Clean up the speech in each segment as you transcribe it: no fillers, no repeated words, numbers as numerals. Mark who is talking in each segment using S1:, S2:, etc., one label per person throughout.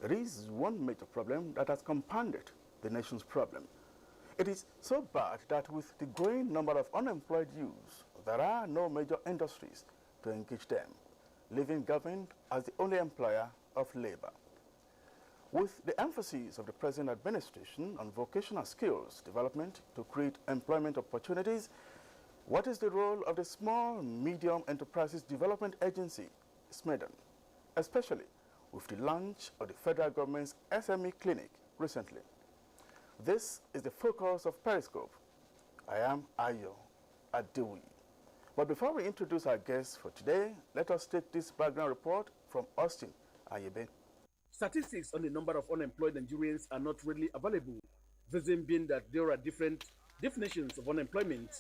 S1: It is one major problem that has compounded the nation's problem. It is so bad that with the growing number of unemployed youths, there are no major industries to engage them, leaving government as the only employer of labor. With the emphasis of the present administration on vocational skills development to create employment opportunities, what is the role of the Small Medium Enterprises Development Agency, SMEDAN, especially with the launch of the federal government's SME clinic recently? This is the focus of Periscope. I am Ayo Adewi. But before we introduce our guests for today, let us take this background report from Austin Ayebe.
S2: Statistics on the number of unemployed Nigerians are not readily available, reason being that there are different definitions of unemployment.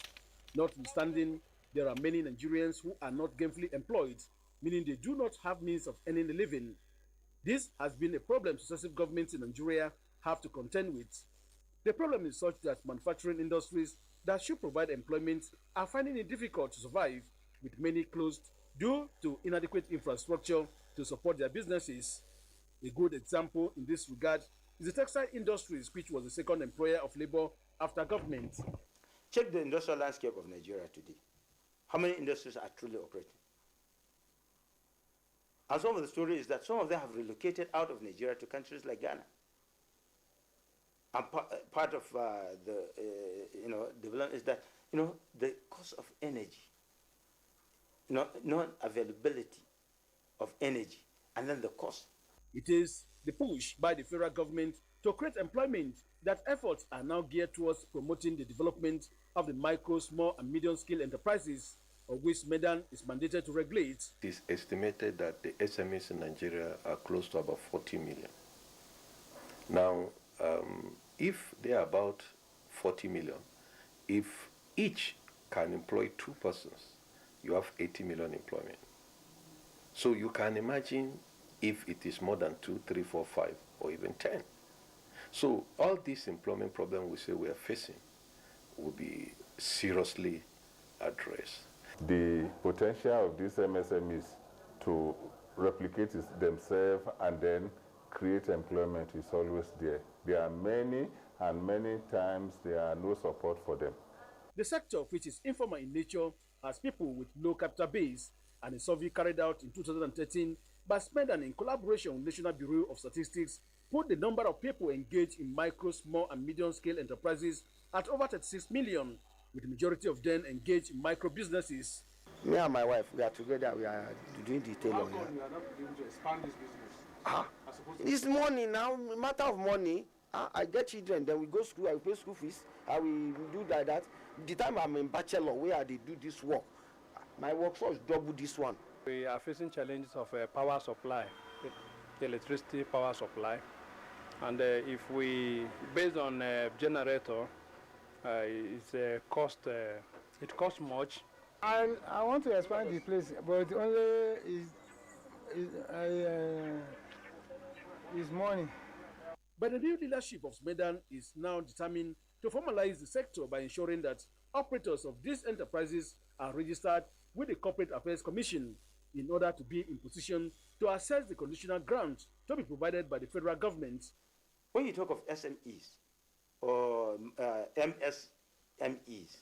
S2: Notwithstanding, there are many Nigerians who are not gainfully employed, meaning they do not have means of earning a living. This has been a problem successive governments in Nigeria have to contend with. The problem is such that manufacturing industries that should provide employment are finding it difficult to survive, with many closed due to inadequate infrastructure to support their businesses. A good example in this regard is the textile industries, which was the second employer of labor after government.
S3: Check the industrial landscape of Nigeria today. How many industries are truly operating? And some of the story is that some of them have relocated out of Nigeria to countries like Ghana. And part of the development is that the cost of energy, non-availability of energy, and then the cost.
S2: It is the push by the federal government to create employment that efforts are now geared towards promoting the development of the micro, small, and medium-scale enterprises, of which SMEDAN is mandated to regulate.
S4: It is estimated that the SMEs in Nigeria are close to about 40 million. Now, if they are about 40 million, if each can employ 2 persons, you have 80 million employment. So you can imagine if it is more than 2, 3, 4, 5, or even 10. So all these employment problems we say we are facing will be seriously addressed.
S5: The potential of these MSMEs to replicate themselves and then create employment is always there. There are many, and many times there are no support for them.
S2: The sector, which is informal in nature, has people with low capital base, and a survey carried out in 2013 by SMEDAN in collaboration with National Bureau of Statistics put the number of people engaged in micro, small, and medium-scale enterprises at over 36 million, with the majority of them engaged in micro businesses.
S6: Me and my wife, we are together, we are doing the tailor.
S7: How come you are not able to expand this business?
S6: It's money now, matter of money. I get children, then we go to school, I pay school fees, I will do like that. The time I'm in bachelor, where they do this work, my workforce double this one.
S7: We are facing challenges of power supply, electricity power supply. And if we, based on generator, it costs much.
S8: I want to expand the place, but only is money.
S2: But the new leadership of SMEDAN is now determined to formalize the sector by ensuring that operators of these enterprises are registered with the Corporate Affairs Commission in order to be in position to assess the conditional grant to be provided by the federal government.
S3: When you talk of SMEs or MSMEs,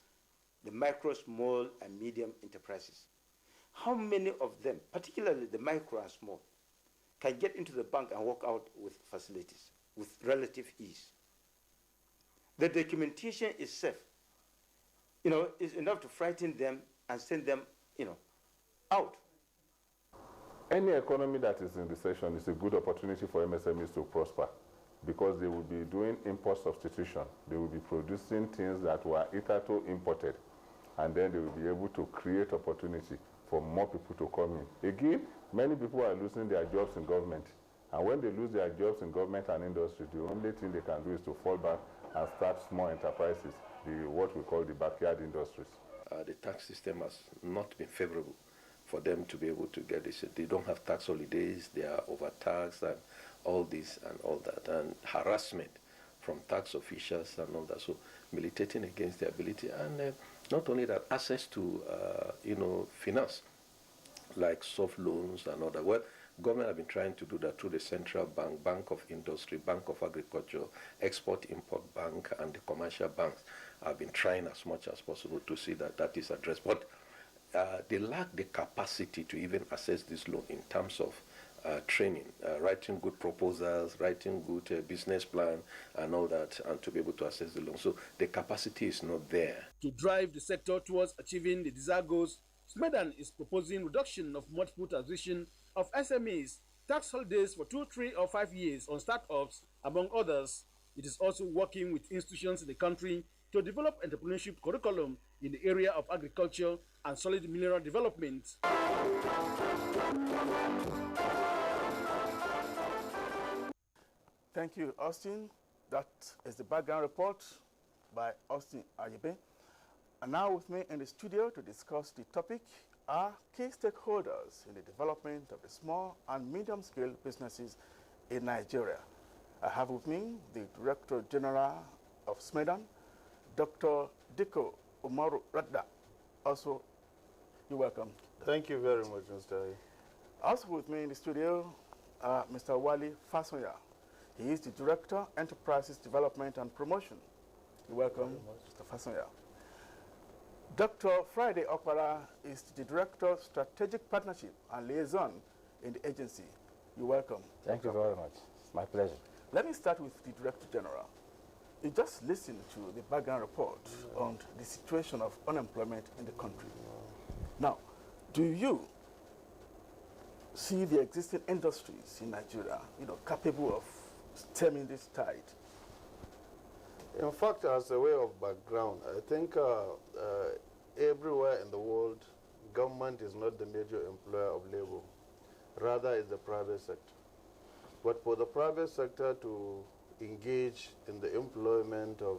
S3: the micro, small, and medium enterprises, how many of them, particularly the micro and small, can get into the bank and walk out with facilities with relative ease? The documentation itself, is enough to frighten them and send them, out.
S5: Any economy that is in recession is a good opportunity for MSMEs to prosper, because they will be doing import substitution. They will be producing things that were hitherto imported, and then they will be able to create opportunity for more people to come in. Again, many people are losing their jobs in government, and when they lose their jobs in government and industry, the only thing they can do is to fall back and start small enterprises, what we call the backyard industries.
S4: The tax system has not been favorable for them to be able to get this. They don't have tax holidays, they are overtaxed and all this and all that, and harassment from tax officials and all that. So militating against their ability, and not only that, access to finance, like soft loans and all that. Well, Government have been trying to do that through the central bank, Bank of Industry, Bank of Agriculture, Export-Import Bank, and the commercial banks have been trying as much as possible to see that that is addressed. But they lack the capacity to even assess this loan in terms of training, writing good proposals, writing good business plan, and all that, and to be able to assess the loan. So the capacity is not there.
S2: To drive the sector towards achieving the desired goals, SMEDAN is proposing reduction of multiple taxation of SMEs, tax holidays for 2, 3, or 5 years on startups, among others. It is also working with institutions in the country to develop entrepreneurship curriculum in the area of agriculture and solid mineral development.
S1: Thank you, Austin. That is the background report by Austin Ayebe. And now with me in the studio to discuss the topic are key stakeholders in the development of the small and medium-scale businesses in Nigeria. I have with me the Director General of SMEDAN, Dr. Dikko Umaru Radda. Also, you're welcome.
S9: Thank you very much, Mr. A.
S1: Also with me in the studio, Mr. Wali Fasoya. He is the Director, Enterprises Development and Promotion. You're welcome, Mr. Fasoya. Dr. Friday Opara is the Director, Strategic Partnership and Liaison in the agency. You're welcome.
S10: Thank you very much. It's my pleasure.
S1: Let me start with the Director General. You just listened to the background report on the situation of unemployment in the country. Now, do you see the existing industries in Nigeria, capable of stemming this tide?
S9: In fact, as a way of background, I think everywhere in the world, government is not the major employer of labor. Rather, it's the private sector. But for the private sector to engage in the employment of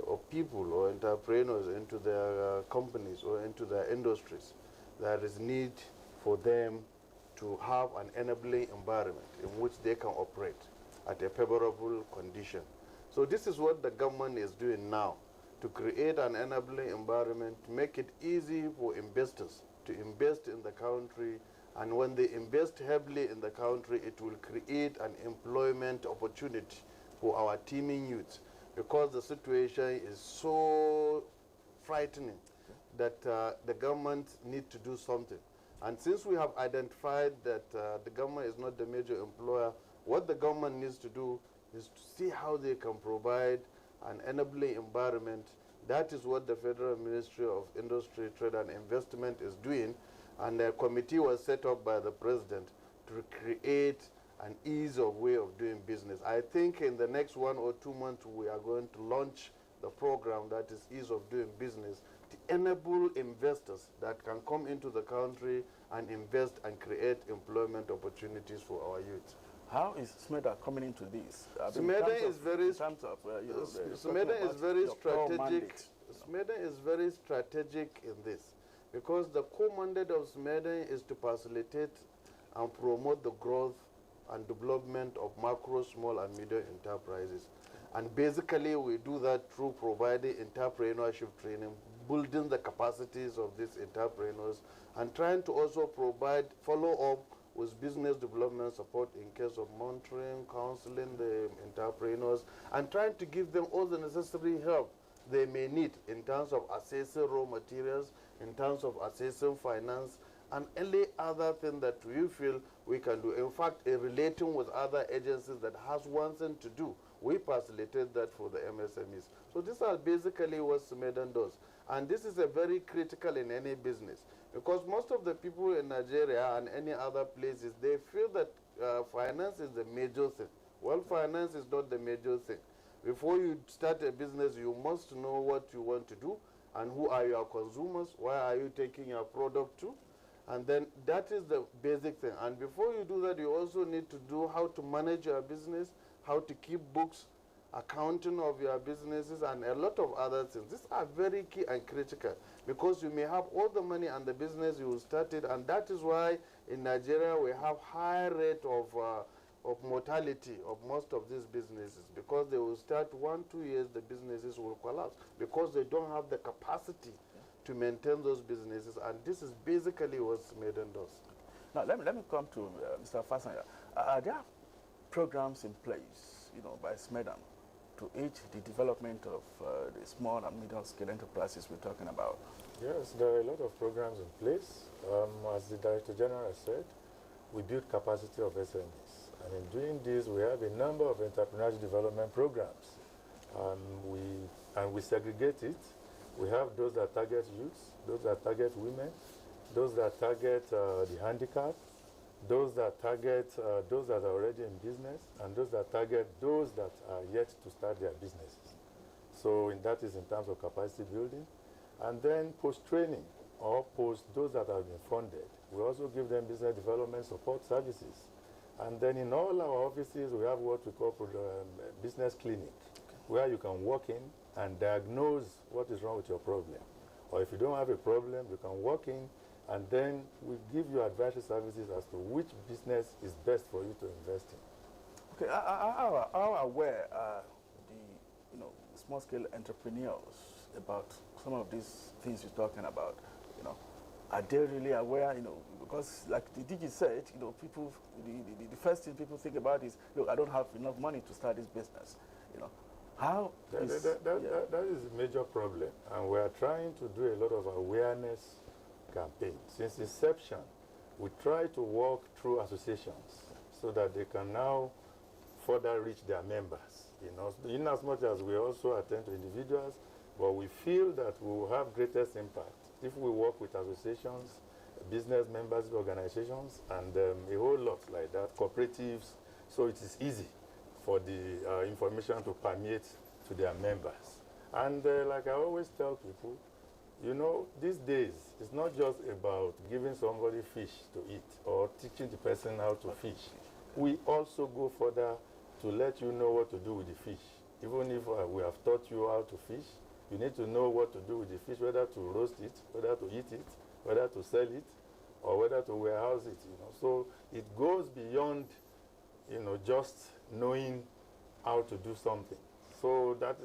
S9: of people or entrepreneurs into their companies or into their industries, there is need for them to have an enabling environment in which they can operate at a favorable condition. So this is what the government is doing now, to create an enabling environment, to make it easy for investors to invest in the country. And when they invest heavily in the country, it will create an employment opportunity for our teeming youth, because the situation is so frightening that the government needs to do something. And since we have identified that the government is not the major employer, what the government needs to do is to see how they can provide an enabling environment. That is what the Federal Ministry of Industry, Trade and Investment is doing. And a committee was set up by the president to create an ease of way of doing business. I think in the next 1 or 2 months, we are going to launch the program that is ease of doing business to enable investors that can come into the country and invest and create employment opportunities for our youth.
S1: How is SMEDA coming into this?
S9: SMEDA is very strategic. SMEDA is very strategic in this, because the core mandate of SMEDA is to facilitate and promote the growth and development of macro, small, and medium enterprises. And basically, we do that through providing entrepreneurship training, building the capacities of these entrepreneurs, and trying to also provide follow-up with business development support in case of mentoring, counseling the entrepreneurs, and trying to give them all the necessary help they may need in terms of assessing raw materials, in terms of assessing finance, and any other thing that we feel we can do. In fact, relating with other agencies that has one thing to do, we facilitate that for the MSMEs. So these are basically what SMEDAN does. And this is a very critical in any business, because most of the people in Nigeria and any other places, they feel that finance is the major thing. Well, finance is not the major thing. Before you start a business, you must know what you want to do and who are your consumers, where are you taking your product to, and then that is the basic thing. And before you do that, you also need to do how to manage your business, how to keep books, accounting of your businesses, and a lot of other things. These are very key and critical, because you may have all the money and the business you started, and that is why in Nigeria we have high rate of mortality of most of these businesses, because they will start 1-2 years, the businesses will collapse because they don't have the capacity to maintain those businesses. And this is basically what SMEDAN does.
S1: Now, let me come to Mr. Fasanya. Are there programs in place, by SMEDAN to aid the development of the small and medium-scale enterprises we're talking about?
S11: Yes, there are a lot of programs in place. As the Director General said, we build capacity of SMEs. And in doing this, we have a number of entrepreneurship development programs. We segregate it. We have those that target youths, those that target women, those that target the handicapped, those that target those that are already in business, and those that target those that are yet to start their businesses. So that is in terms of capacity building. And then post-training or post those that have been funded. We also give them business development support services. And then in all our offices, we have what we call business clinic, where you can walk in and diagnose what is wrong with your problem. Or if you don't have a problem, you can walk in and then we give you advisory services as to which business is best for you to invest in.
S1: Okay, how aware are the small-scale entrepreneurs about some of these things you're talking about? Are they really aware? Because like the DG said, people, the first thing people think about is, look, I don't have enough money to start this business. How
S11: that is a major problem, and we are trying to do a lot of awareness campaign. Since inception, we try to work through associations so that they can now further reach their members. In as much as we also attend to individuals, but we feel that we will have greatest impact if we work with associations, business members organizations, and a whole lot like that, cooperatives, so it is easy for the information to permeate to their members. And like I always tell people, these days, it's not just about giving somebody fish to eat or teaching the person how to fish. We also go further to let you know what to do with the fish. Even if we have taught you how to fish, you need to know what to do with the fish, whether to roast it, whether to eat it, whether to sell it, or whether to warehouse it. So it goes beyond, just knowing how to do something. So that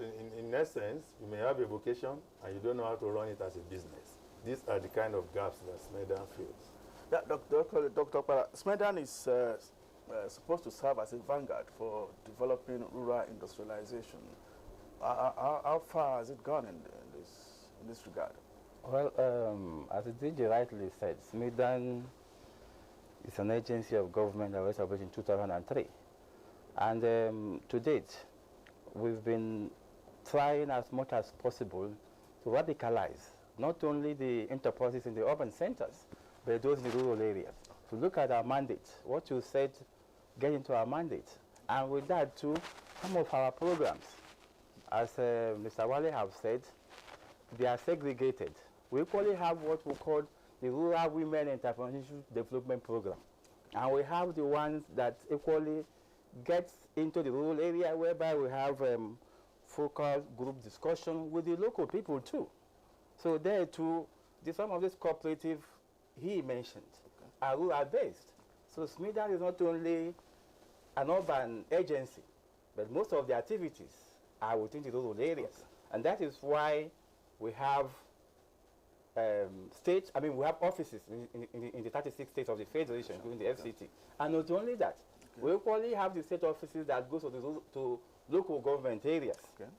S11: in essence, you may have a vocation and you don't know how to run it as a business. These are the kind of gaps that SMEDAN fills.
S1: Yeah, Dr. Para, SMEDAN is supposed to serve as a vanguard for developing rural industrialization. How far has it gone in this regard?
S10: Well, as the DG rightly said, SMEDAN is an agency of government that was established in 2003. And to date, we've been trying as much as possible to radicalize not only the enterprises in the urban centers, but those in the rural areas. To look at our mandate, what you said, get into our mandate. And with that too, some of our programs, as Mr. Wale have said, they are segregated. We equally have what we call the Rural Women Entrepreneurship Development Program. And we have the ones that equally gets into the rural area, whereby we have focal group discussion with the local people too. So there too, some of these cooperative he mentioned are rural based. So SMEDAN is not only an urban agency, but most of the activities are within the rural areas. And that is why we have we have offices in the 36 states of the Federation, including the FCT. And not only that, we equally have the state offices that go to local government areas. Okay.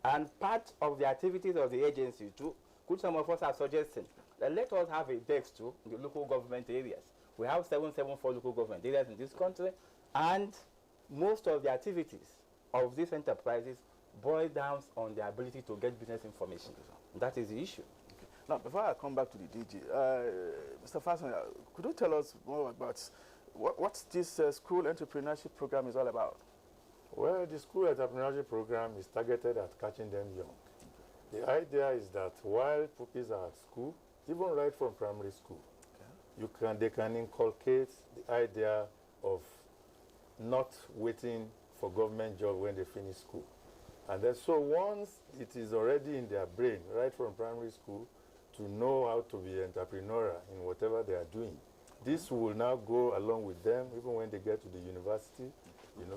S10: And part of the activities of the agency too, could some of us are suggesting that let us have a desk too in the local government areas. We have 774 local government areas in this country, and most of the activities of these enterprises boil down on the ability to get business information. That is the issue.
S1: Okay. Now, before I come back to the DG, Mr. Fasten, could you tell us more about what this school entrepreneurship program is all about?
S11: Well, the school entrepreneurship program is targeted at catching them young. The idea is that while pupils are at school, even right from primary school, they can inculcate the idea of not waiting for government job when they finish school. And then so once it is already in their brain, right from primary school, to know how to be entrepreneurial in whatever they are doing, this will now go along with them even when they get to the university.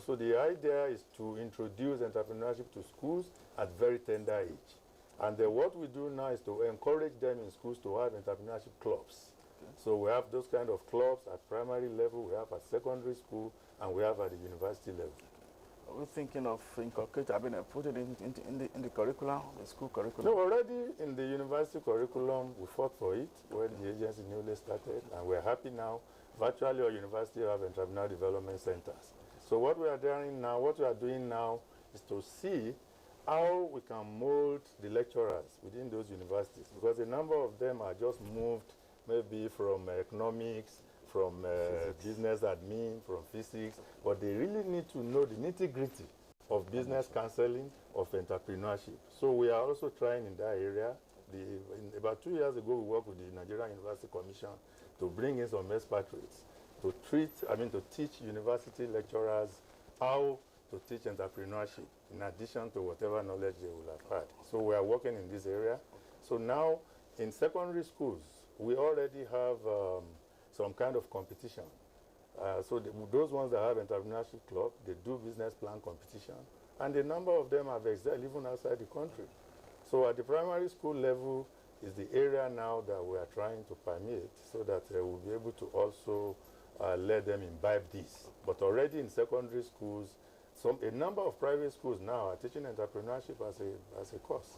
S11: So the idea is to introduce entrepreneurship to schools at very tender age. And what we do now is to encourage them in schools to have entrepreneurship clubs. So we have those kind of clubs at primary level, we have at secondary school, and we have at the university level.
S1: Are we thinking of inculcating, put it in the curriculum, the school curriculum?
S11: No, already in the university curriculum, we fought for it when the agency newly started, and we're happy now. Virtually all universities have entrepreneurial development centers. So what we are doing now is to see how we can mold the lecturers within those universities, because a number of them are just moved maybe from economics, from business admin, from physics, but they really need to know the nitty-gritty of business counseling, of entrepreneurship. So we are also trying in that area. About 2 years ago, we worked with the Nigerian University Commission to bring in some expatriates to teach university lecturers how to teach entrepreneurship in addition to whatever knowledge they will have had. So we are working in this area. So now in secondary schools, we already have some kind of competition. Those ones that have entrepreneurship club, they do business plan competition, and a number of them have excelled even outside the country. So at the primary school level is the area now that we are trying to permeate so that we'll be able to also let them imbibe this. But already in secondary schools, a number of private schools now are teaching entrepreneurship as a course.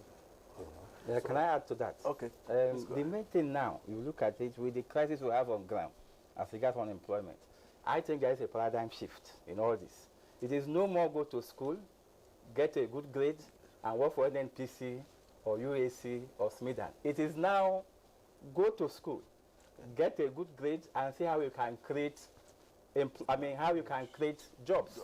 S10: Yeah, can I add to that?
S1: Okay.
S10: The main thing now, you look at it with the crisis we have on ground as regards unemployment. I think there is a paradigm shift in all this. It is no more go to school, get a good grade, and work for NNPC or UAC or SMEDAN. It is now go to school, get a good grade, and see how you can create, jobs.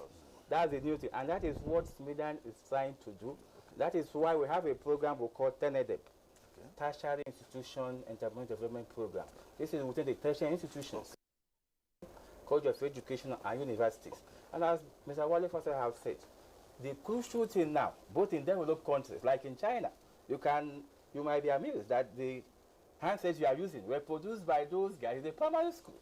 S10: That's the new thing, and that is what SMEDAN is trying to do. That is why we have a program we call TENEDEP, Tertiary Institution Entrepreneurial Development Program. This is within the tertiary institutions, College of Education and universities. And as Mr. Wale Foster has said, the crucial thing now, both in developed countries, like in China, you might be amused that the handsets you are using were produced by those guys in the primary school.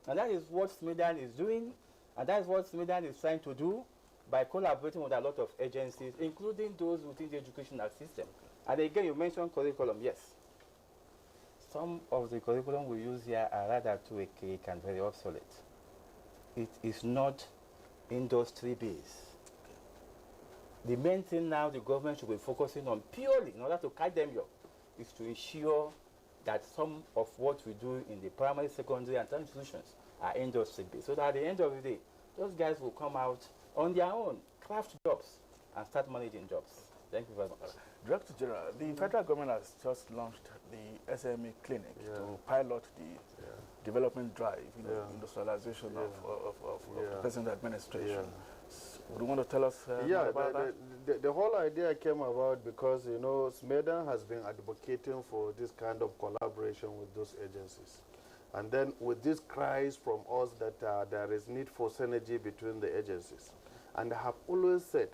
S10: And that is what SMEDAN is doing, and that is what SMEDAN is trying to do by collaborating with a lot of agencies, including those within the educational system. And again, you mentioned curriculum, yes. Some of the curriculum we use here are rather too archaic and very obsolete. It is not industry-based. The main thing now the government should be focusing on purely, in order to catch them up, is to ensure that some of what we do in the primary, secondary, and tertiary institutions are industry-based. So that at the end of the day, those guys will come out on their own, craft jobs, and start managing jobs. Thank you very much.
S1: Director General, the federal government has just launched the SME clinic to pilot the development drive, industrialization of the present administration. Would you want to tell us more about that?
S9: The whole idea came about because, SMEDAN has been advocating for this kind of collaboration with those agencies. And then with this cries from us that there is need for synergy between the agencies. And I have always said,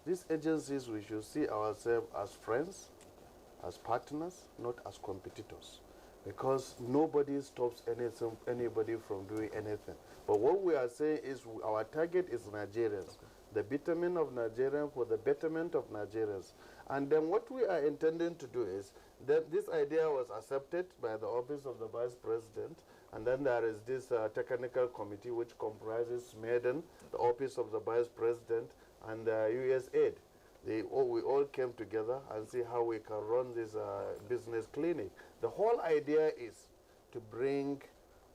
S9: these agencies, we should see ourselves as friends, as partners, not as competitors. Because nobody stops anybody from doing anything. But what we are saying is our target is Nigerians. The betterment of Nigerians for the betterment of Nigerians. And then what we are intending to do is that this idea was accepted by the Office of the Vice President, and then there is this technical committee which comprises SMEDAN, the Office of the Vice President, and USAID. We all came together and see how we can run this business clinic. The whole idea is to bring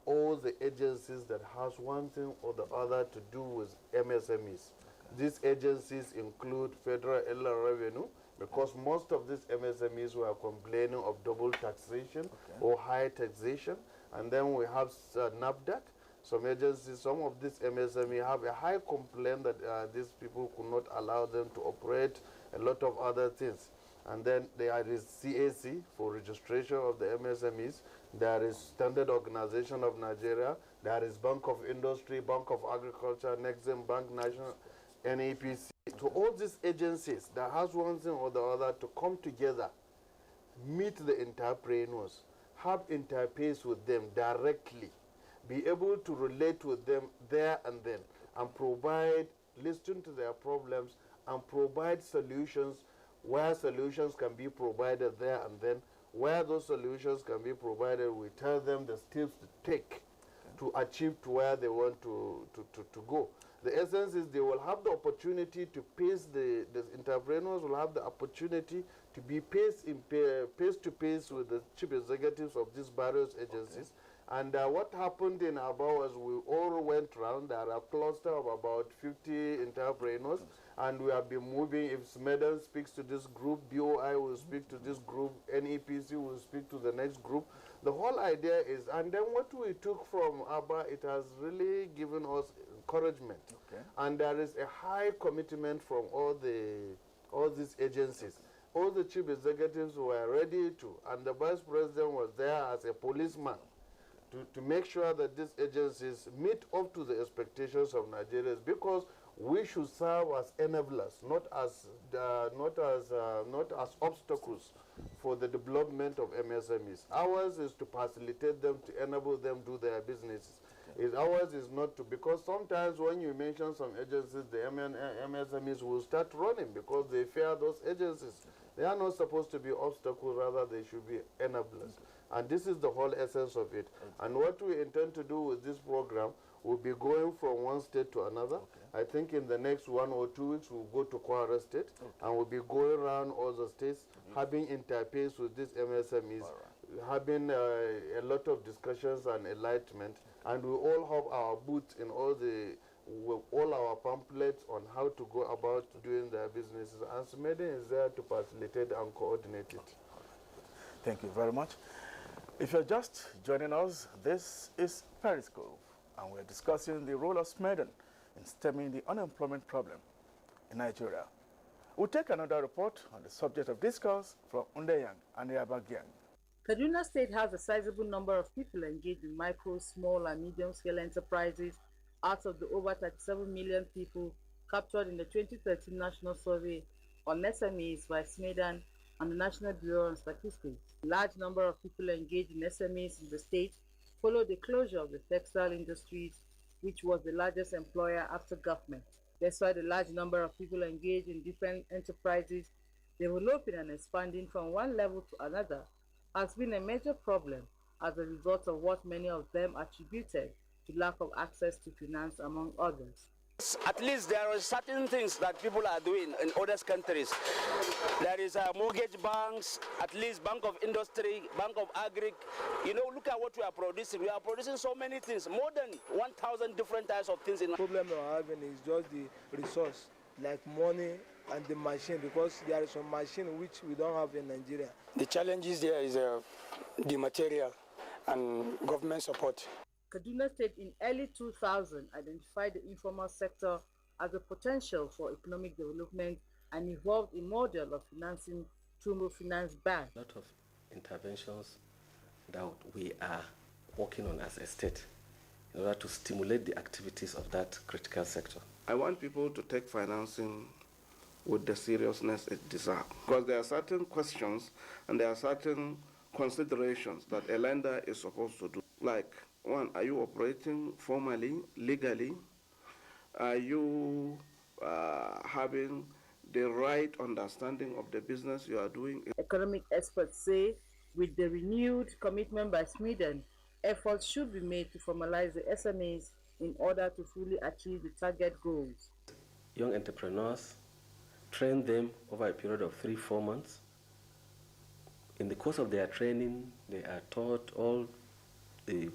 S9: all the agencies that has one thing or the other to do with MSMEs. These agencies include Federal Inland Revenue, because most of these MSMEs were complaining of double taxation or high taxation. And then we have NAFDAC. Some agencies, some of these MSME have a high complaint that these people could not allow them to operate, a lot of other things. And then there is CAC for registration of the MSMEs. There is Standard Organization of Nigeria. There is Bank of Industry, Bank of Agriculture, Nexim Bank, National, NAPC. To all these agencies that has one thing or the other to come together, meet the entrepreneurs, have interface with them directly, be able to relate with them there and then, and listen to their problems, and provide solutions where solutions can be provided there and then where those solutions can be provided, we tell them the steps to take to achieve to where they want to go. The essence is they will have the opportunity to pace, the entrepreneurs will have the opportunity to be pace to pace with the chief executives of these various agencies. And what happened in Aba was we all went around. There are a cluster of about 50 entrepreneurs, and we have been moving. If SMEDAN speaks to this group, BOI will speak to this group, NEPC will speak to the next group. The whole idea is, and then what we took from Aba, it has really given us encouragement. And there is a high commitment from all these agencies. All the chief executives were ready to, and the vice president was there as a policeman to make sure that these agencies meet up to the expectations of Nigerians, because we should serve as enablers, not as obstacles for the development of MSMEs. Ours is to facilitate them, to enable them do their businesses. Ours is not to, because sometimes when you mention some agencies, the MSMEs will start running because they fear those agencies. They are not supposed to be obstacles, rather they should be enablers. And this is the whole essence of it. And what we intend to do with this program will be going from one state to another. I think in the next 1 or 2 weeks we'll go to Kwara State, and we'll be going around all the states, having interface with these MSMEs, having a lot of discussions and enlightenment, and we all have our booths in all our pamphlets on how to go about doing their businesses, and SMEDAN is there to facilitate and coordinate it.
S1: Thank you very much. If you're just joining us, this is Periscope, and we're discussing the role of SMEDAN in stemming the unemployment problem in Nigeria. We'll take another report on the subject of discourse from Undeyang and Yabagyang.
S12: Katsina State has a sizable number of people engaged in micro, small, and medium-scale enterprises out of the over 37 million people captured in the 2013 National Survey on SMEs by SMEDAN and the National Bureau of Statistics. A large number of people engaged in SMEs in the state followed the closure of the textile industries, which was the largest employer after government. Despite the large number of people engaged in different enterprises, developing and expanding from one level to another has been a major problem as a result of what many of them attributed to lack of access to finance, among others.
S13: At least there are certain things that people are doing in other countries. There is mortgage banks, at least Bank of Industry, Bank of Agric. You know, look at what we are producing. We are producing so many things, more than 1,000 different types of things. The
S8: problem we're having is just the resource, like money and the machine, because there is some machine which we don't have in Nigeria.
S14: The challenges there is the material and government support.
S12: Kaduna State in early 2000 identified the informal sector as a potential for economic development and evolved a model of financing through finance bank.
S15: A lot of interventions that we are working on as a state in order to stimulate the activities of that critical sector.
S16: I want people to take financing with the seriousness it deserves, because there are certain questions and there are certain considerations that a lender is supposed to do. Like, one, are you operating formally, legally? Are you having the right understanding of the business you are doing?
S12: Economic experts say with the renewed commitment by SMEDAN, efforts should be made to formalize the SMEs in order to fully achieve the target goals.
S15: Young entrepreneurs, train them over a period of 3-4 months. In the course of their training, they are taught all the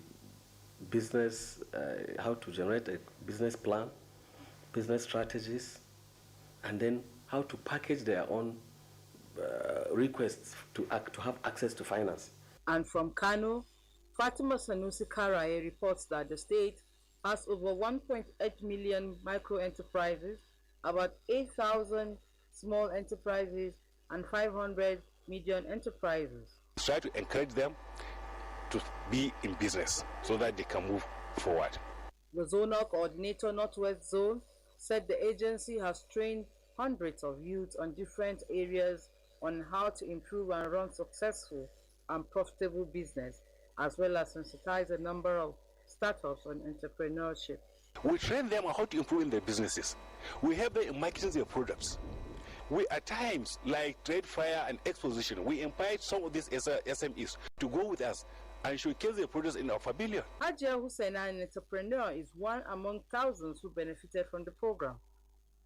S15: business, how to generate a business plan, business strategies, and then how to package their own requests to have access to finance.
S12: And from Kano, Fatima Sanusi Karaye reports that the state has over 1.8 million micro enterprises, about 8,000 small enterprises, and 500 medium enterprises.
S17: Try to encourage them to be in business so that they can move forward.
S12: The zonal coordinator Northwest Zone said the agency has trained hundreds of youths on different areas on how to improve and run successful and profitable business, as well as sensitize a number of startups on entrepreneurship.
S17: We train them on how to improve in their businesses. We help them in marketing their products. We at times, like trade fair and exposition, we invite some of these SMEs to go with us and showcase their products in our pavilion.
S12: Hajia Hussein, an entrepreneur, is one among thousands who benefited from the program.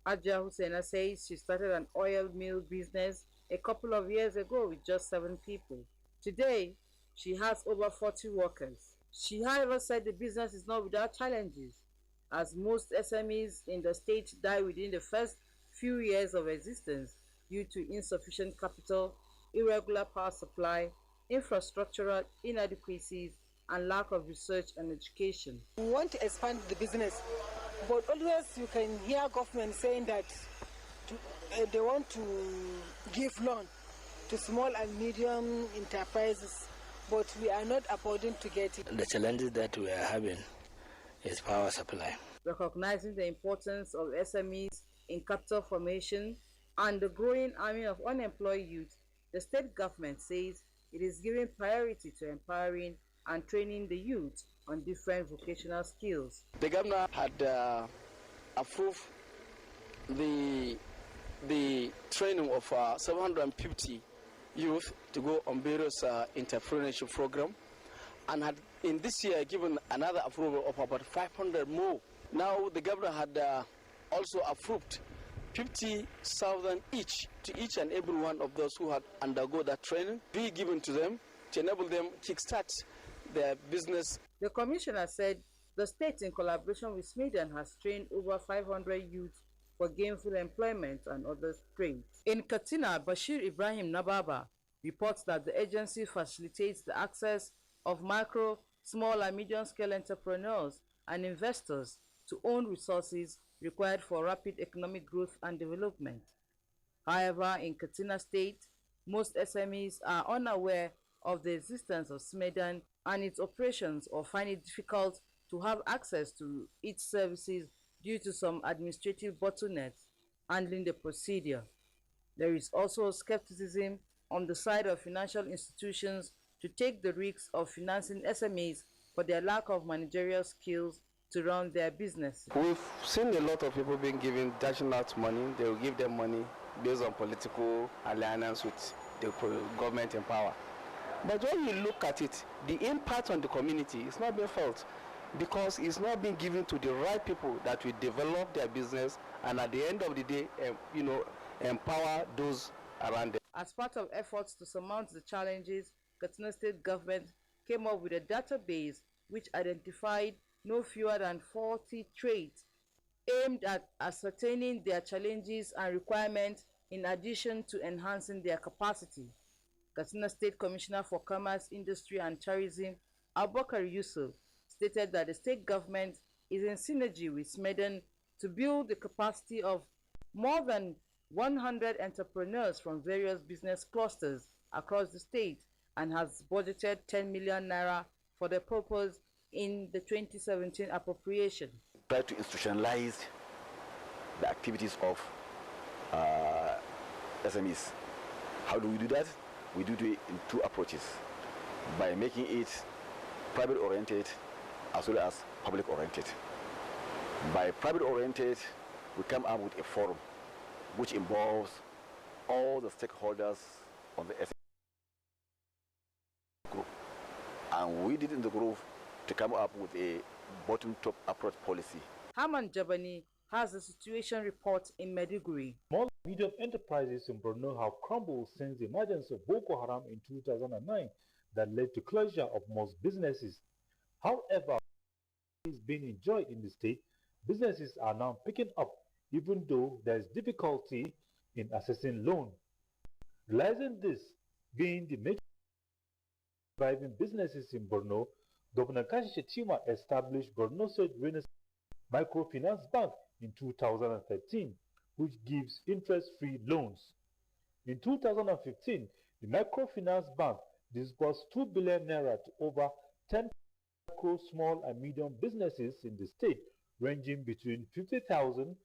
S12: Hajia Hussein says she started an oil mill business a couple of years ago with just 7 people. Today, she has over 40 workers. She, however, said the business is not without challenges, as most SMEs in the state die within the first few years of existence due to insufficient capital, irregular power supply, infrastructural inadequacies, and lack of research and education.
S18: We want to expand the business, but always you can hear government saying that they want to give loan to small and medium enterprises, but we are not affording to get it.
S19: The challenges that we are having is power supply.
S12: Recognizing the importance of SMEs in capital formation and the growing army of unemployed youth, the state government says it is giving priority to empowering and training the youth on different vocational skills.
S14: The governor had approved the training of 750 youth to go on various entrepreneurship program, and had in this year given another approval of about 500 more. Now the governor had also approved 50,000 each to each and every one of those who had undergone that training, be given to them to enable them to kickstart their business.
S12: The commissioner said the state, in collaboration with SMEDAN, has trained over 500 youth for gainful employment and other trades. In Katsina, Bashir Ibrahim Nababa reports that the agency facilitates the access of micro, small and medium-scale entrepreneurs and investors to own resources required for rapid economic growth and development. However, in Katsina State, most SMEs are unaware of the existence of SMEDAN and its operations, or find it difficult to have access to its services due to some administrative bottlenecks handling the procedure. There is also skepticism on the side of financial institutions to take the risks of financing SMEs for their lack of managerial skills to run their business.
S14: We've seen a lot of people being given dashing out money. They will give them money based on political alliance with the government in power. But when you look at it, the impact on the community is not being felt, because it's not being given to the right people that will develop their business and at the end of the day, empower those around them.
S12: As part of efforts to surmount the challenges, Katsina State Government came up with a database which identified no fewer than 40 trades aimed at ascertaining their challenges and requirements in addition to enhancing their capacity. Katsina State Commissioner for Commerce, Industry and Tourism, Abubakar Yusuf, stated that the state government is in synergy with SMEDAN to build the capacity of more than 100 entrepreneurs from various business clusters across the state, and has budgeted 10 million naira for the purpose in the 2017 appropriation.
S20: Try to institutionalize the activities of SMEs. How do we do that? We do it in 2 approaches: by making it private-oriented as well as public-oriented. By private-oriented, we come up with a forum which involves all the stakeholders on the SME group. And we did in the group to come up with a bottom-top approach policy.
S12: Haman Jabani has a situation report in Maiduguri.
S21: Small and medium enterprises in Borno have crumbled since the emergence of Boko Haram in 2009 that led to closure of most businesses. However, is being enjoyed in the state, businesses are now picking up, even though there is difficulty in accessing loan. Realizing this being the major driving businesses in Borno, Governor Katsina Shettima established Borno State Renaissance Microfinance Bank in 2013, which gives interest-free loans. In 2015, the Microfinance Bank disbursed 2 billion naira to over 10 micro, small and medium businesses in the state, ranging between 50,000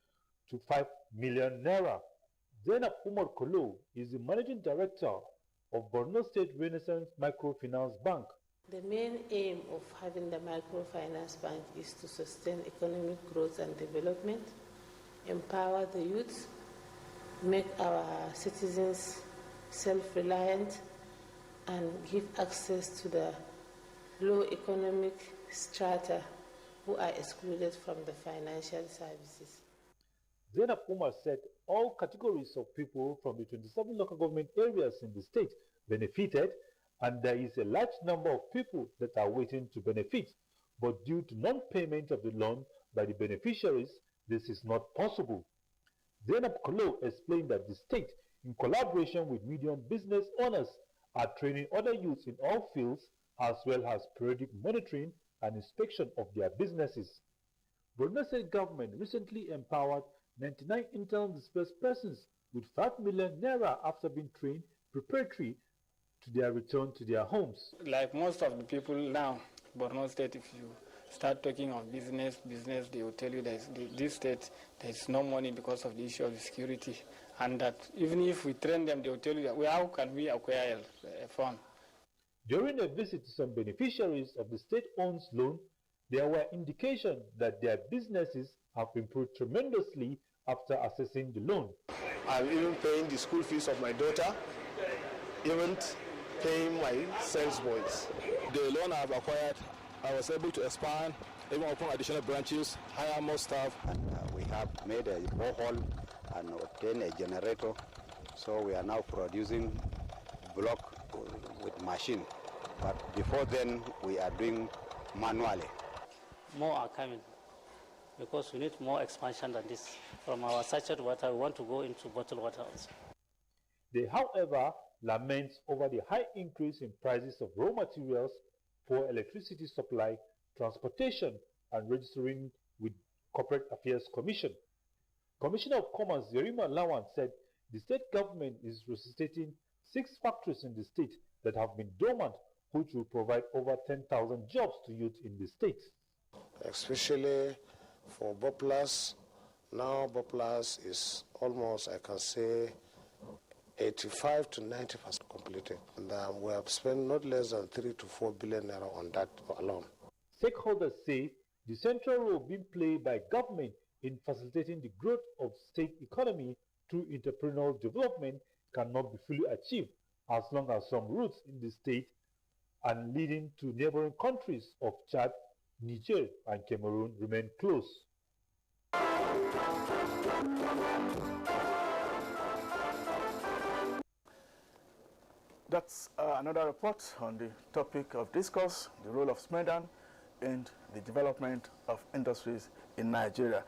S21: to 5 million naira. Zainab Umar Kolo is the managing director of Borno State Renaissance Microfinance Bank.
S22: The main aim of having the microfinance bank is to sustain economic growth and development, empower the youth, make our citizens self-reliant and give access to the low economic strata who are excluded from the financial services.
S21: Zainab Umar said all categories of people from the 27 local government areas in the state benefited, and there is a large number of people that are waiting to benefit, but due to non-payment of the loan by the beneficiaries, this is not possible. Zainab Kolo explained that the state, in collaboration with medium business owners, are training other youths in all fields, as well as periodic monitoring and inspection of their businesses. Borno State government recently empowered 99 internally displaced persons with 5 million naira after being trained preparatory to their return to their homes.
S6: Like most of the people now, Borno State, if you start talking of business, they will tell you that this state, there is no money because of the issue of security, and that even if we train them, they will tell you that, well, how can we acquire a fund?
S21: During a visit to some beneficiaries of the state-owned loan, there were indications that their businesses have improved tremendously after assessing the loan.
S7: I'm even paying the school fees of my daughter, even paying my sales boys. The loan I've acquired, I was able to expand, even open additional branches, hire more staff.
S23: And we have made a borehole and obtained a generator, so we are now producing block with machine. But before then, we are doing manually.
S24: More are coming because we need more expansion than this. From our sachet water, we want to go into bottled water also.
S21: They, however, lament over the high increase in prices of raw materials for electricity supply, transportation, and registering with Corporate Affairs Commission. Commissioner of Commerce Yerima Lawan said the state government is resuscitating 6 factories in the state that have been dormant, which will provide over 10,000 jobs to youth in the state.
S7: Especially for Boplas, now Boplas is almost, I can say, 85 to 90% completed. And we have spent not less than 3 to 4 billion naira on that alone.
S21: Stakeholders say the central role being played by government in facilitating the growth of state economy through entrepreneurial development cannot be fully achieved as long as some routes in the state and leading to neighboring countries of Chad, Niger, and Cameroon remain closed.
S1: That's another report on the topic of discourse, the role of SMEDAN in the development of industries in Nigeria.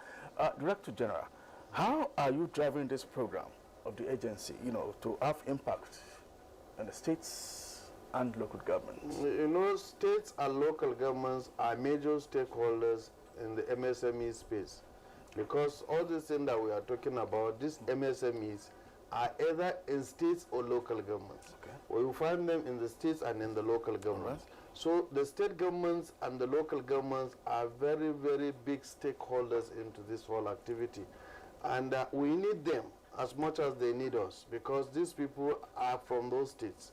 S1: Director General, how are you driving this program of the agency, to have impact on the states and local governments?
S9: States and local governments are major stakeholders in the MSME space, because all these things that we are talking about, these MSMEs, are either in states or local governments. Okay. We will find them in the states and in the local governments. Right. So the state governments and the local governments are very, very big stakeholders into this whole activity. And we need them as much as they need us, because these people are from those states.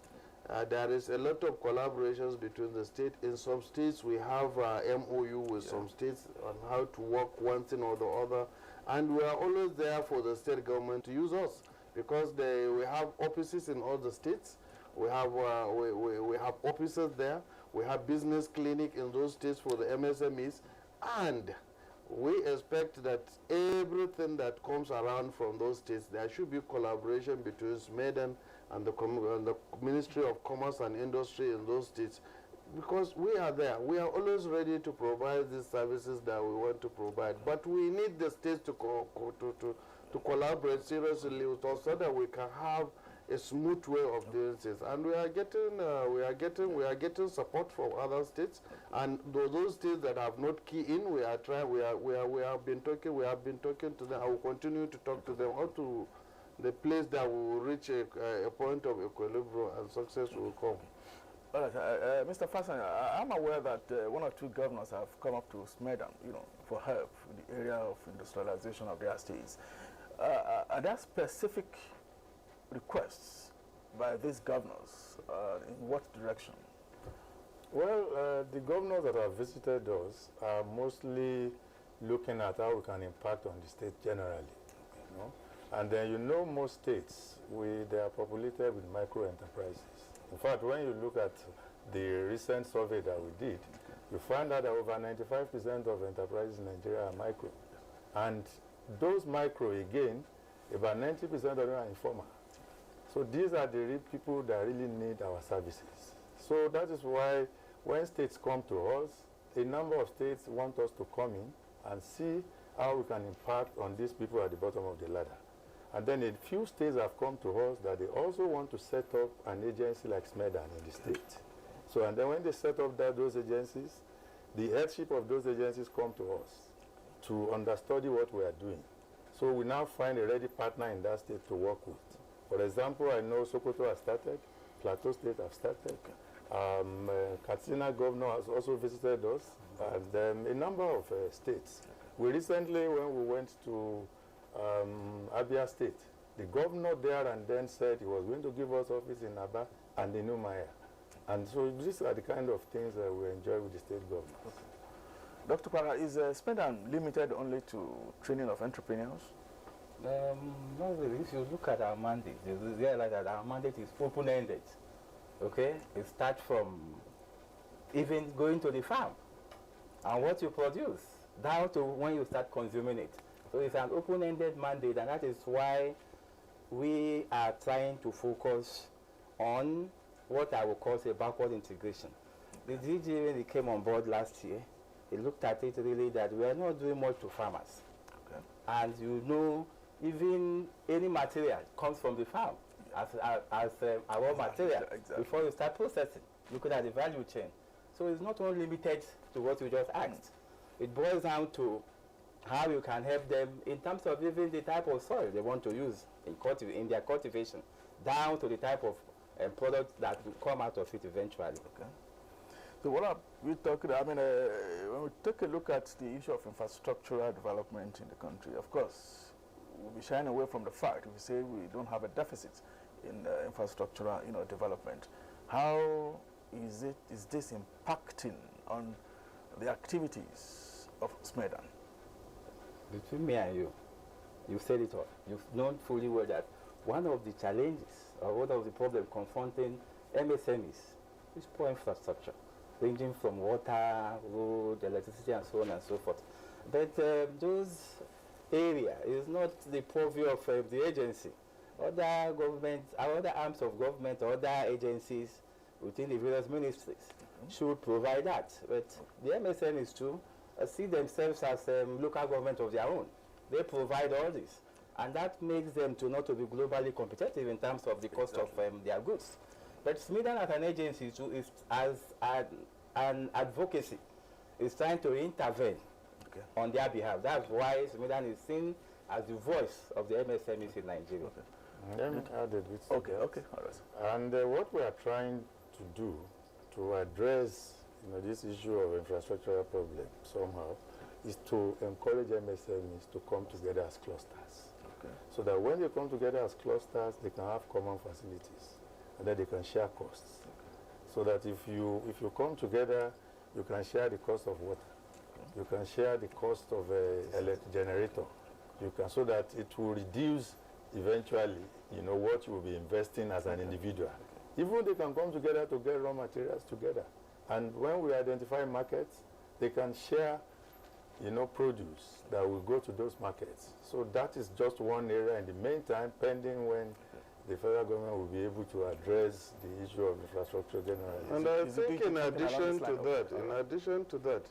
S9: There is a lot of collaborations between the state. In some states, we have MOU with some states on how to work one thing or the other. And we are always there for the state government to use us, because we have offices in all the states. We have offices there. We have business clinic in those states for the MSMEs. And we expect that everything that comes around from those states, there should be collaboration between SMEDAN and the Ministry of Commerce and Industry in those states, because we are there. We are always ready to provide these services that we want to provide. But we need the states to collaborate seriously with us so that we can have a smooth way of doing this. And we are getting support from other states, and those states that have not keyed in, we have been talking to them. I will continue to talk to them up to the place that we will reach a point of equilibrium and success will come.
S1: All right, Mr. Fassan, I'm aware that 1 or 2 governors have come up to SMEDAN, for help in the area of industrialization of their states. Are there specific requests by these governors? In what direction?
S11: Well, the governors that have visited us are mostly looking at how we can impact on the state generally. And then you know most states, they are populated with micro enterprises. In fact, when you look at the recent survey that we did, you find out that over 95% of enterprises in Nigeria are micro. And those micro, again, about 90% of them are informal. So these are the real people that really need our services. So that is why when states come to us, a number of states want us to come in and see how we can impact on these people at the bottom of the ladder. And then a few states have come to us that they also want to set up an agency like SMEDAN in the state. So, and then when they set up those agencies, the headship of those agencies come to us to understudy what we are doing. So we now find a ready partner in that state to work with. For example, I know Sokoto has started, Plateau State has started, Katsina governor has also visited us, and a number of states. We recently, when we went to Abia State, the governor there and then said he was going to give us office in Aba and in Umaya. And so these are the kind of things that we enjoy with the state government.
S1: Okay. Dr. Para, is SMEDAN limited only to training of entrepreneurs?
S10: No, if you look at our mandate, you realize that our mandate is open-ended. Okay? It starts from even going to the farm and what you produce, down to when you start consuming it. So it's an open-ended mandate, and that is why we are trying to focus on what I would call a backward integration. The DG, when it came on board last year, he looked at it really that we are not doing much to farmers. Okay. And you know, even any material comes from the farm as our material before you start processing, looking at the value chain. So it's not only limited to what you just asked. It boils down to how you can help them in terms of even the type of soil they want to use in their cultivation, down to the type of products that will come out of it eventually.
S1: Okay. So what are we talking about? I mean, when we take a look at the issue of infrastructural development in the country, of course, we'll be shying away from the fact we say we don't have a deficit in infrastructural, development. How is this impacting on the activities of SMEDAN?
S10: Between me and you said it all. You've known fully well that one of the challenges or one of the problems confronting MSMEs is poor infrastructure, ranging from water, road, electricity, and so on and so forth. But those areas is not the purview of the agency. Other governments, other arms of government, other agencies within the various ministries should provide that. But the MSMEs too see themselves as local government of their own. They provide all this. And that makes them not to be globally competitive in terms of the cost of their goods. But SMEDAN as an agency too is as an advocacy is trying to intervene on their behalf. That's why SMEDAN is seen as the voice of the MSMEs in Nigeria.
S11: Let me add a bit.
S1: Okay, all right.
S11: And what we are trying to do to address this issue of infrastructural problem somehow is to encourage MSMEs to come together as clusters. Okay. So that when they come together as clusters, they can have common facilities and then they can share costs. Okay. So that if you come together, you can share the cost of water. Okay. You can share the cost of a generator. So that it will reduce eventually, what you will be investing as an individual. Okay. Even they can come together to get raw materials together. And when we identify markets, they can share, produce that will go to those markets. So that is just one area in the meantime, pending when the federal government will be able to address the issue of infrastructure generally.
S9: And I think in addition to that,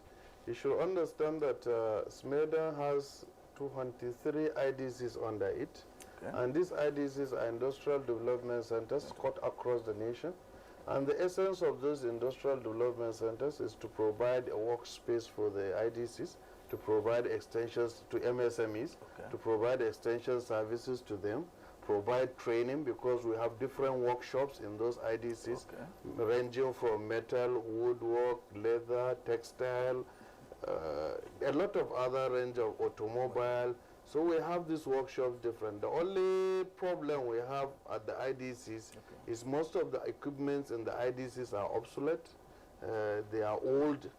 S9: you should understand that SMEDAN has 223 IDCs under it. Okay. And these IDCs are industrial development centers cut across the nation. And the essence of those industrial development centers is to provide a workspace for the IDCs, to provide extensions to MSMEs, to provide extension services to them, provide training, because we have different workshops in those IDCs, ranging from metal, woodwork, leather, textile, a lot of other range of automobile. So we have these workshops different. The only problem we have at the IDCs is most of the equipments in the IDCs are obsolete. They are old.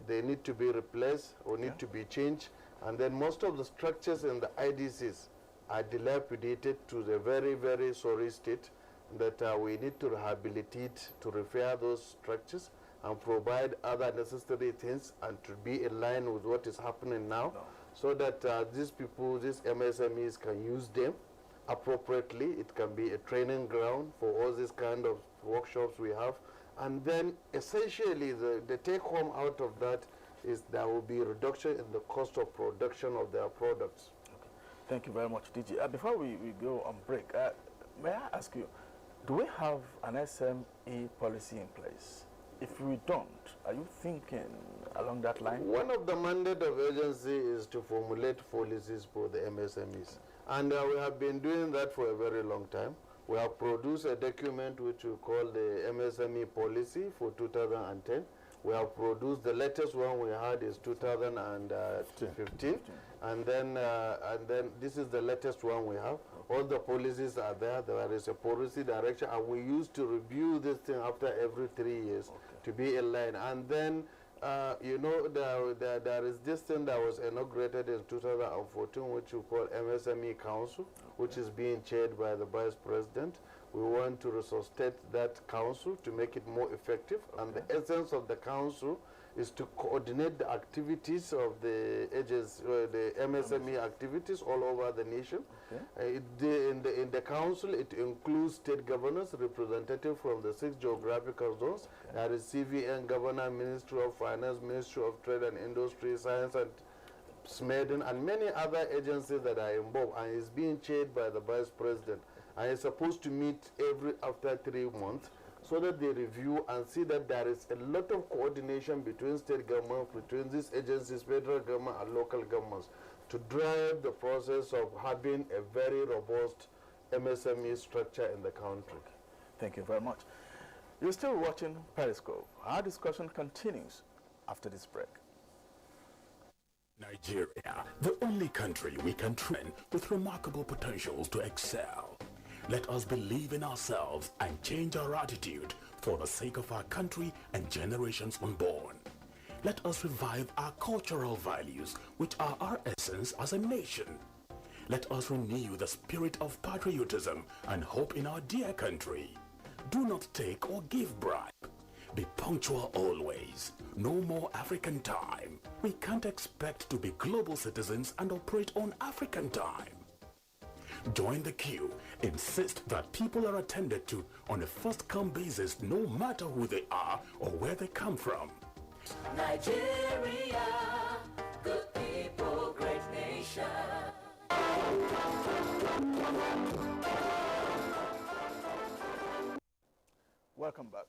S9: They need to be replaced or need to be changed. And then most of the structures in the IDCs are dilapidated to the very, very sorry state that we need to rehabilitate, to repair those structures and provide other necessary things and to be in line with what is happening now, so that these people, these MSMEs can use them appropriately. It can be a training ground for all these kind of workshops we have. And then essentially the take home out of that is there will be a reduction in the cost of production of their products.
S1: Okay. Thank you very much, DJ. Before we go on break, may I ask you, do we have an SME policy in place? If we don't, are you thinking along that line?
S9: One of the mandate of agency is to formulate policies for the MSMEs. And we have been doing that for a very long time. We have produced a document which we call the MSME policy for 2010. We have produced, the latest one we had is 2015. And then this is the latest one we have. All the policies are there. There is a policy direction, and we used to review this thing after every 3 years to be in line. And then, you know, there is this thing that was inaugurated in 2014, which we call MSME Council, which is being chaired by the Vice President. We want to resuscitate that council to make it more effective. And the essence of the council is to coordinate the activities of the agency, the MSME activities all over the nation. In the council, it includes state governors, representatives from the 6 geographical zones. There is CVN governor, Ministry of Finance, Ministry of Trade and Industry, Science and SMEDAN, and many other agencies that are involved, and is being chaired by the Vice President. And is supposed to meet after 3 months, so that they review and see that there is a lot of coordination between state government, between these agencies, federal government and local governments, to drive the process of having a very robust MSME structure in the country.
S1: Thank you very much. You're still watching Periscope. Our discussion continues after this break.
S2: Nigeria, the only country we can train with remarkable potentials to excel. Let us believe in ourselves and change our attitude for the sake of our country and generations unborn. Let us revive our cultural values, which are our essence as a nation. Let us renew the spirit of patriotism and hope in our dear country. Do not take or give bribe. Be punctual always. No more African time. We can't expect to be global citizens and operate on African time. Join the queue. Insist that people are attended to on a first-come basis, no matter who they are or where they come from.
S3: Nigeria, good people, great nation.
S1: Welcome back.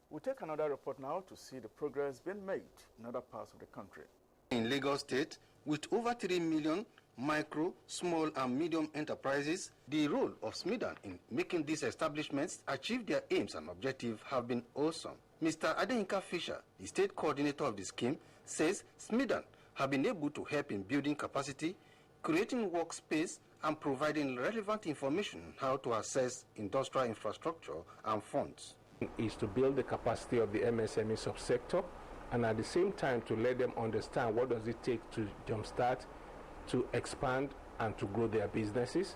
S1: We'll take another report now to see the progress being made in other parts of the country.
S4: In Lagos State, with over 3 million micro, small and medium enterprises, the role of SMEDAN in making these establishments achieve their aims and objectives have been awesome. Mr. Adeyinka Fisher, the state coordinator of the scheme, says SMEDAN have been able to help in building capacity, creating workspace, and providing relevant information on how to access industrial infrastructure and funds.
S5: Is to build the capacity of the MSME subsector, and at the same time to let them understand what does it take to jumpstart, to expand and to grow their businesses.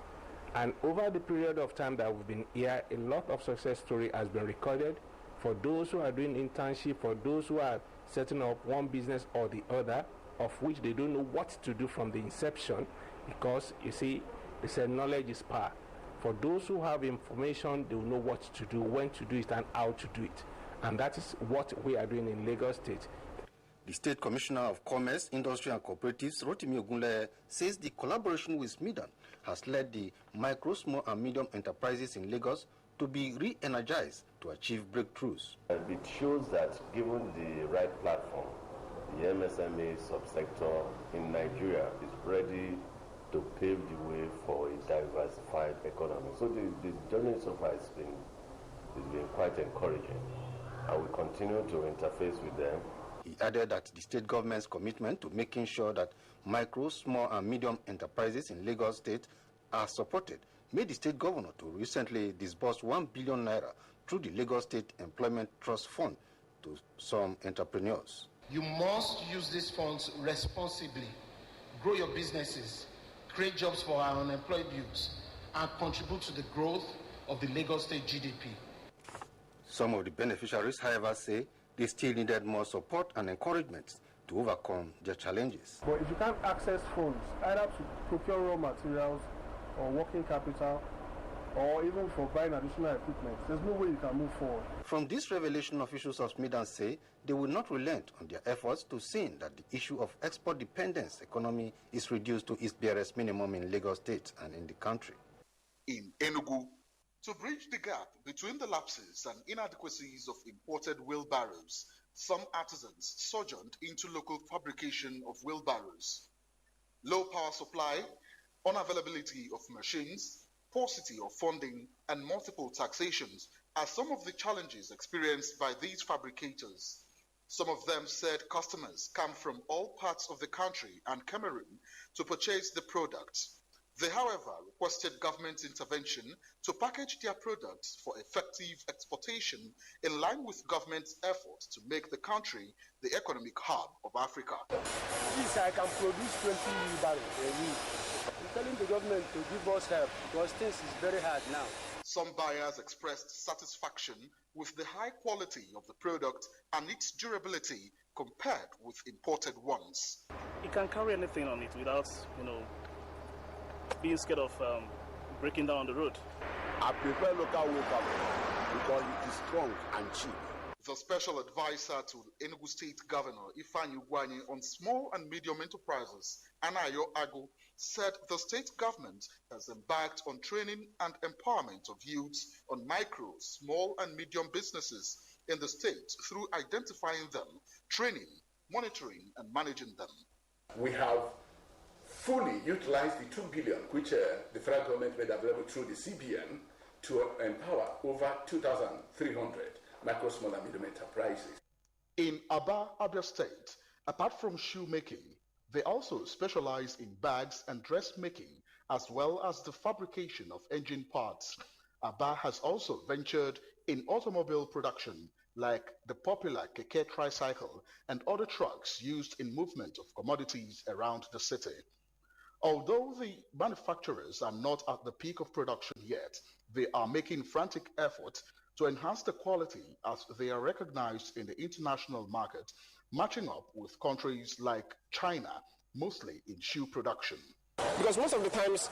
S5: And over the period of time that we've been here, a lot of success story has been recorded for those who are doing internship, for those who are setting up one business or the other, of which they don't know what to do from the inception, because you see, they said knowledge is power. For those who have information, they will know what to do, when to do it, and how to do it. And that is what we are doing in Lagos State.
S4: The State Commissioner of Commerce, Industry and Cooperatives, Rotimi Ogunleye, says the collaboration with SMEDAN has led the micro, small and medium enterprises in Lagos to be re-energized to achieve breakthroughs.
S25: It shows that given the right platform, the MSME subsector in Nigeria is ready to pave the way for a diversified economy. So the journey so far has been quite encouraging, and we continue to interface with them.
S4: He added that the state government's commitment to making sure that micro, small and medium enterprises in Lagos State are supported made the state governor to recently disburse 1 billion naira through the Lagos State Employment Trust Fund to some entrepreneurs.
S26: You must use these funds responsibly. Grow your businesses,
S8: create jobs for our unemployed youths, and contribute to the growth of the Lagos State GDP.
S4: Some of the beneficiaries, however, say they still needed more support and encouragement to overcome their challenges.
S13: But if you can't access funds, either to procure raw materials or working capital, or even for buying additional equipment, there's no way you can move forward.
S4: From this revelation, officials of SMEDAN say they will not relent on their efforts to see that the issue of export dependence economy is reduced to its barest minimum in Lagos State and in the country.
S15: In Enugu, to bridge the gap between the lapses and inadequacies of imported wheelbarrows, some artisans sojourned into local fabrication of wheelbarrows. Low power supply, unavailability of machines, paucity of funding, and multiple taxations are some of the challenges experienced by these fabricators. Some of them said customers come from all parts of the country and Cameroon to purchase the products. They, however, requested government intervention to package their products for effective exportation in line with government's efforts to make the country the economic hub of Africa.
S13: Please, I can produce 20 wheelbarrows a week. I'm telling the government to give us help because things is very hard now.
S15: Some buyers expressed satisfaction with the high quality of the product and its durability compared with imported ones.
S16: You can carry anything on it without, being scared of breaking down on the road.
S17: I prefer local wheelbarrow because it is strong and cheap.
S15: The special advisor to Enugu State Governor Ifeanyi Ugwuanyi on small and medium enterprises, Anayo Agu, said the state government has embarked on training and empowerment of youths on micro, small and medium businesses in the state through identifying them, training, monitoring and managing them.
S2: We have fully utilized the 2 billion which the federal government made available through the CBN to empower over 2,300 micro, small and medium enterprises.
S15: In Aba, Abia State, apart from shoemaking, they also specialize in bags and dressmaking, as well as the fabrication of engine parts. Aba has also ventured in automobile production, like the popular Keke tricycle and other trucks used in movement of commodities around the city. Although the manufacturers are not at the peak of production yet, they are making frantic efforts to enhance the quality as they are recognized in the international market, matching up with countries like China, mostly in shoe production.
S13: Because most of the times,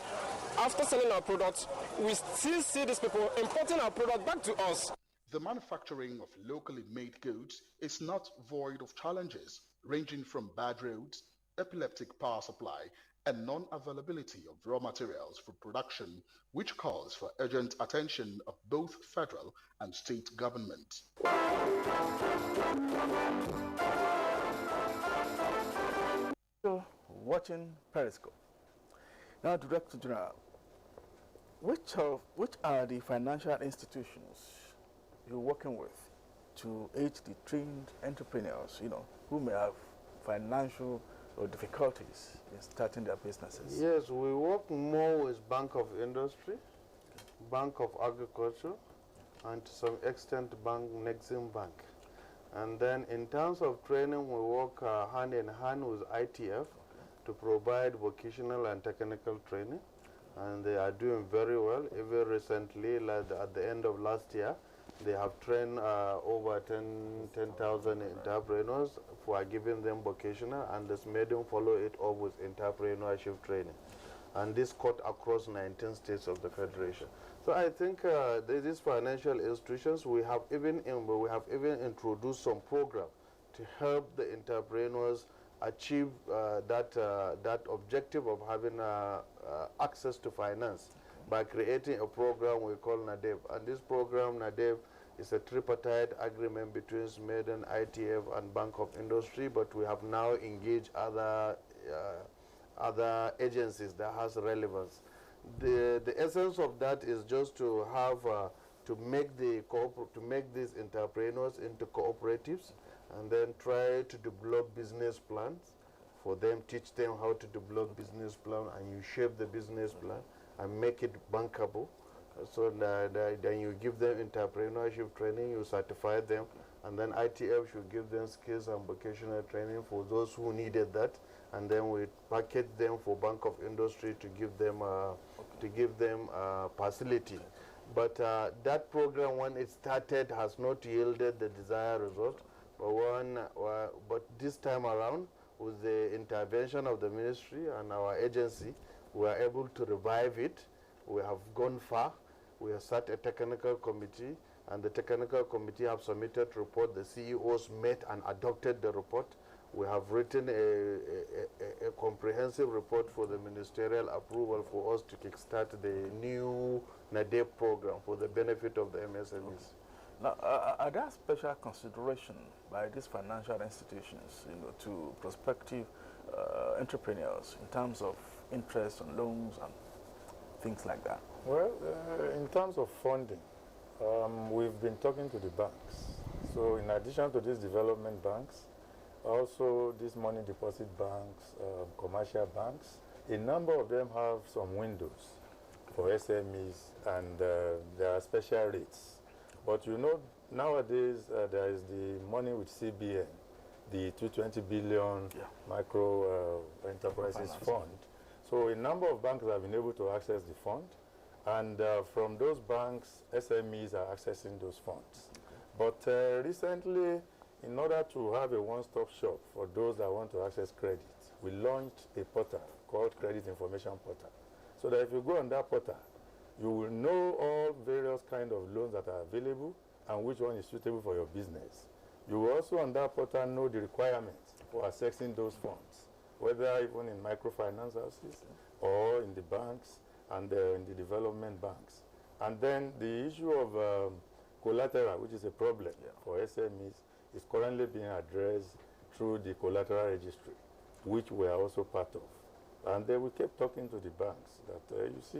S13: after selling our products, we still see these people importing our product back to us.
S15: The manufacturing of locally made goods is not void of challenges, ranging from bad roads, epileptic power supply, and non-availability of raw materials for production, which calls for urgent attention of both federal and state government.
S1: Watching Periscope. Now, Director General, which are the financial institutions you're working with to aid the trained entrepreneurs, who may have financial or difficulties in starting their businesses?
S9: Yes, we work more with Bank of Industry, Bank of Agriculture, and to some extent Nexim Bank. And then in terms of training, we work hand in hand with ITF to provide vocational and technical training. And they are doing very well. Even recently, like at the end of last year, they have trained over 10,000 entrepreneurs for giving them vocational, and the SMEDAN follow it up with entrepreneurship training. And this cut across 19 states of the Federation. So I think these financial institutions, we have even introduced some program to help the entrepreneurs achieve that objective of having access to finance by creating a program we call NADEV. And this program, NADEV, is a tripartite agreement between SMEDAN, ITF, and Bank of Industry, but we have now engaged other agencies that has relevance. The essence of that is just to have to make these entrepreneurs into cooperatives, and then try to develop business plans for them, teach them how to develop business plan, and you shape the business plan and make it bankable. So then you give them entrepreneurship training, you certify them, and then ITF should give them skills and vocational training for those who needed that, and then we package them for Bank of Industry to give them facility. But that program, when it started, has not yielded the desired result. But this time around, with the intervention of the ministry and our agency, we are able to revive it. We have gone far. We have set a technical committee, and the technical committee have submitted report. The CEOs met and adopted the report. We have written a comprehensive report for the ministerial approval for us to kickstart the new NADEP program for the benefit of the MSMEs.
S1: Okay. Now, are there special consideration by these financial institutions, to prospective entrepreneurs in terms of interest on loans and things like that?
S11: Well, in terms of funding, we've been talking to the banks. So in addition to these development banks, also these money deposit banks, commercial banks, a number of them have some windows for SMEs, and there are special rates. But nowadays there is the money with CBN, the 220 billion micro enterprises fund. So a number of banks have been able to access the fund, and from those banks, SMEs are accessing those funds. But recently, in order to have a one-stop shop for those that want to access credit, we launched a portal called Credit Information Portal. So that if you go on that portal, you will know all various kind of loans that are available and which one is suitable for your business. You will also on that portal know the requirements for accessing those funds, whether even in microfinance houses or in the banks and in the development banks. And then the issue of collateral, which is a problem for SMEs, is currently being addressed through the collateral registry, which we are also part of. And then we kept talking to the banks that, you see,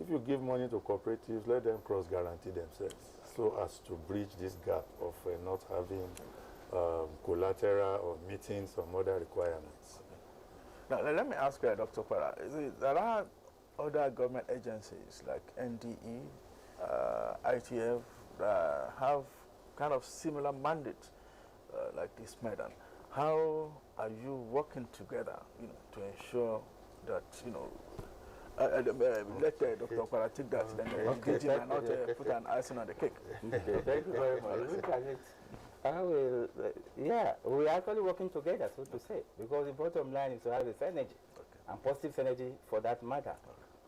S11: if you give money to cooperatives, let them cross-guarantee themselves so as to bridge this gap of not having collateral or meeting some other requirements.
S1: Now, let me ask you, Dr. Kwara, there are other government agencies like NDE, ITF, have kind of similar mandate like this SMEDAN. How are you working together, to ensure that, let Dr. Kwara take that, then DG might not put an icing on the cake.
S10: Thank you very much. Look at it. I will, we're actually working together, so to say, because the bottom line is to have a synergy, and positive synergy for that matter,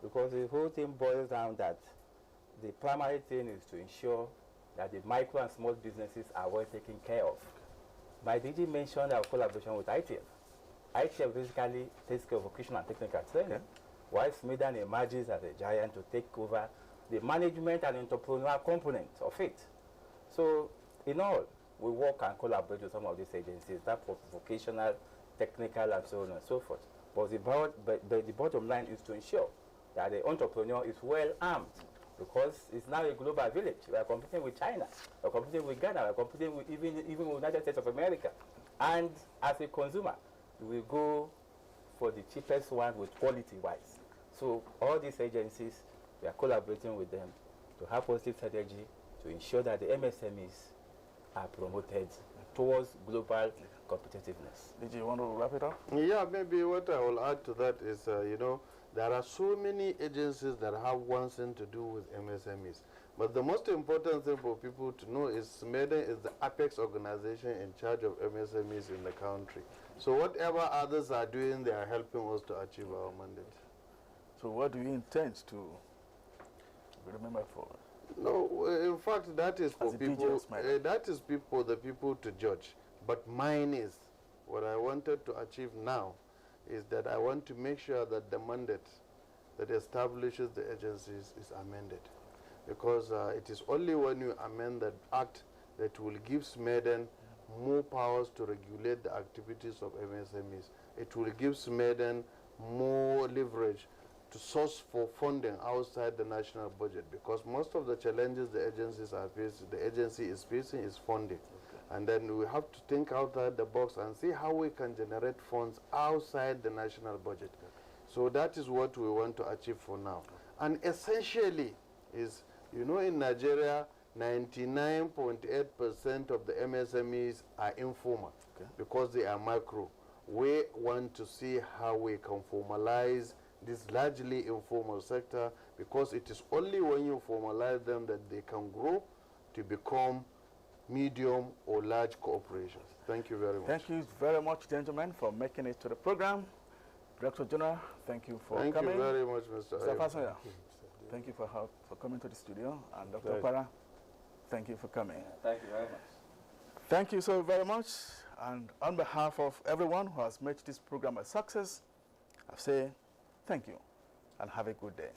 S10: because the whole thing boils down that the primary thing is to ensure that the micro and small businesses are well taken care of. My DG mentioned our collaboration with ITF. ITF basically takes care of vocational and technical training, while SMEDAN emerges as a giant to take over the management and entrepreneurial component of it. So, in all, we work and collaborate with some of these agencies, that for vocational, technical, and so on and so forth. But the bottom line is to ensure that the entrepreneur is well armed, because it's now a global village. We are competing with China, we are competing with Ghana, we are competing with even with the United States of America. And as a consumer, we will go for the cheapest one with quality-wise. So all these agencies, we are collaborating with them to have positive strategy to ensure that the MSMEs are promoted towards global competitiveness.
S1: Did you want to wrap it up?
S9: Yeah, maybe what I will add to that is, there are so many agencies that have one thing to do with MSMEs. But the most important thing for people to know is SMEDAN is the apex organization in charge of MSMEs in the country. So whatever others are doing, they are helping us to achieve our mandate.
S1: So what do you intend to remember for?
S9: No, in fact, that is for people. That is the people to judge. But mine is, what I wanted to achieve now is that I want to make sure that the mandate that establishes the agencies is amended. Because it is only when you amend that act that will give SMEDAN more powers to regulate the activities of MSMEs. It will give SMEDAN more leverage to source for funding outside the national budget, because most of the challenges the agency is facing is funding. And then we have to think outside the box and see how we can generate funds outside the national budget. So that is what we want to achieve for now. And essentially is, in Nigeria, 99.8% of the MSMEs are informal because they are micro. we want to see how we can formalize this largely informal sector, because it is only when you formalize them that they can grow to become medium or large corporations. Thank you very much.
S1: Thank you very much, gentlemen, for making it to the program. Director General, thank you for coming.
S9: Thank you very much, Mr.
S1: Fasoya, thank you for coming to the studio. And Dr. Para, thank you for coming.
S10: Thank you very much.
S1: Thank you so very much. And on behalf of everyone who has made this program a success, I say thank you and have a good day.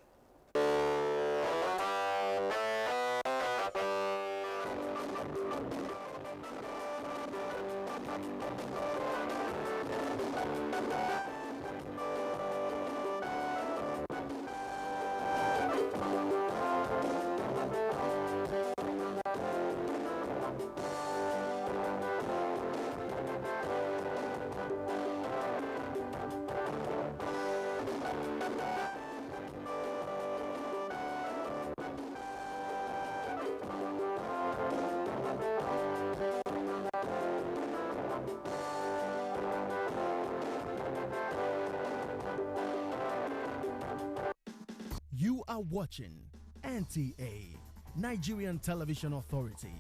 S12: You are watching NTA, Nigerian Television Authority,